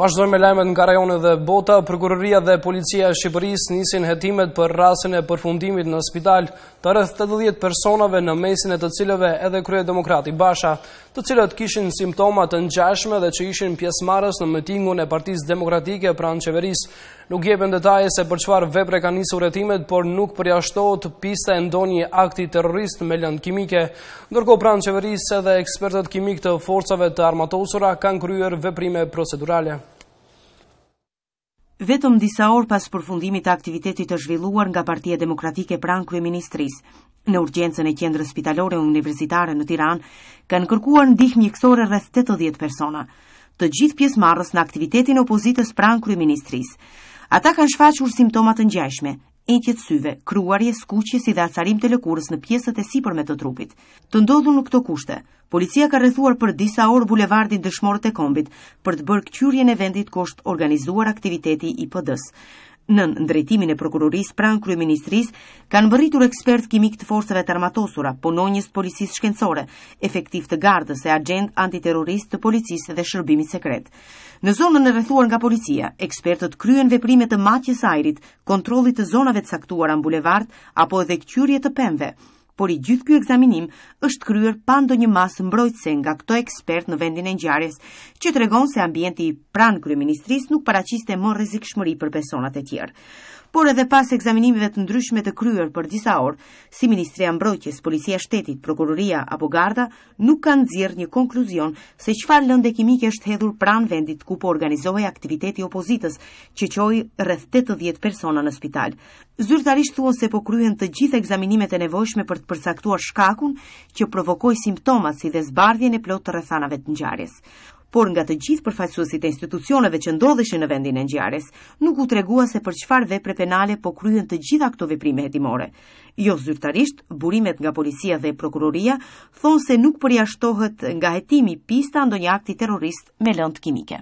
Vazhdojmë me lajmet nga rajonet dhe bota. Prokuroria dhe policia e Shqipërisë nisin hetimet për rastin e përfundimit në spital të rreth 80 personave, në mesin e të cilëve edhe kryedemokrati Basha, të cilët kishin simptoma të ngjashme dhe që ishin pjesëmarrës në mitingun e Partisë Demokratike pranë qeverisë. Nuk jepen detaje se për çfarë vepre kanë nisur hetimet, por nuk përjashtohet pista e ndonjë akti terrorist me lëndë kimike. Ndërkohë pranë qeverisë edhe ekspertët kimik të forcave të armatosura kanë kryer veprime procedurale. Vetëm disa orë pas përfundimit të aktivitetit të zhvilluar nga Partia Demokratike pranë kryeministrisë, në urgjencën e qendrës spitalore universitare në Tiranë, kanë kërkuar ndihmë mjekësore rreth 80 persona, të gjithë pjesëmarrës në aktivitetin e opozitës pranë kryeministrisë. Ata kanë shfaqur simptoma të ngjashme: enjtje të syve, kruarje, skuqje si dhe acarim të lëkurës në pjesët e sipërme të trupit. Të ndodhur në këto kushte, policia ka rrethuar për disa orë bulevardin Dëshmorët e Kombit për të bërë kthyrjen e vendit ku është organizuar aktiviteti i PD-s. Nën drejtimin e prokurorisë pranë kryeministrisë kanë mbërritur ekspert kimik të forcave të armatosura, punonjës të policisë shkencore, efektiv të gardës e agent antiterrorist të policisë dhe shërbimit sekret. Në zonën e rrethuar nga policia, ekspertët kryen veprime të matjes ajrit, kontrollit të zonave të caktuara në bulevard apo edhe kthyrje të pemëve. Por i gjithë ky ekzaminim është kryer pa ndonjë masë mbrojtëse nga këto ekspert në vendin e ngjarjes, që tregon se ambienti pranë kryeministrisë nuk paraqiste më rrezikshmëri për personat e tjerë. Por edhe pas ekzaminimeve të ndryshme të kryer për disa orë, si Ministria e Mbrojtjes, Policia e Shtetit, Prokuroria apo Garda, nuk kanë nxjerrë një konkluzion se çfarë lëndë kimike është hedhur pranë vendit ku po organizohej aktiviteti i opozitës, që çoi rreth 80 persona në spital. Zyrtarisht thuan se po kryen të gjitha ekzaminimet e nevojshme për të përcaktuar shkakun që provokoi simptomat si dhe zbardhjen e plotë të rrethanave të ngjarjes. Por nga të gjithë përfaqësuesit e institucioneve që ndodheshin në vendin e ngjarjes, nuk u tregua se për çfarë vepre penale po kryen të gjitha këto veprime hetimore. Jo zyrtarisht, burimet nga policia dhe prokuroria thonë se nuk përjashtohet nga hetimi pista ndonjë akti terrorist me lëndë kimike.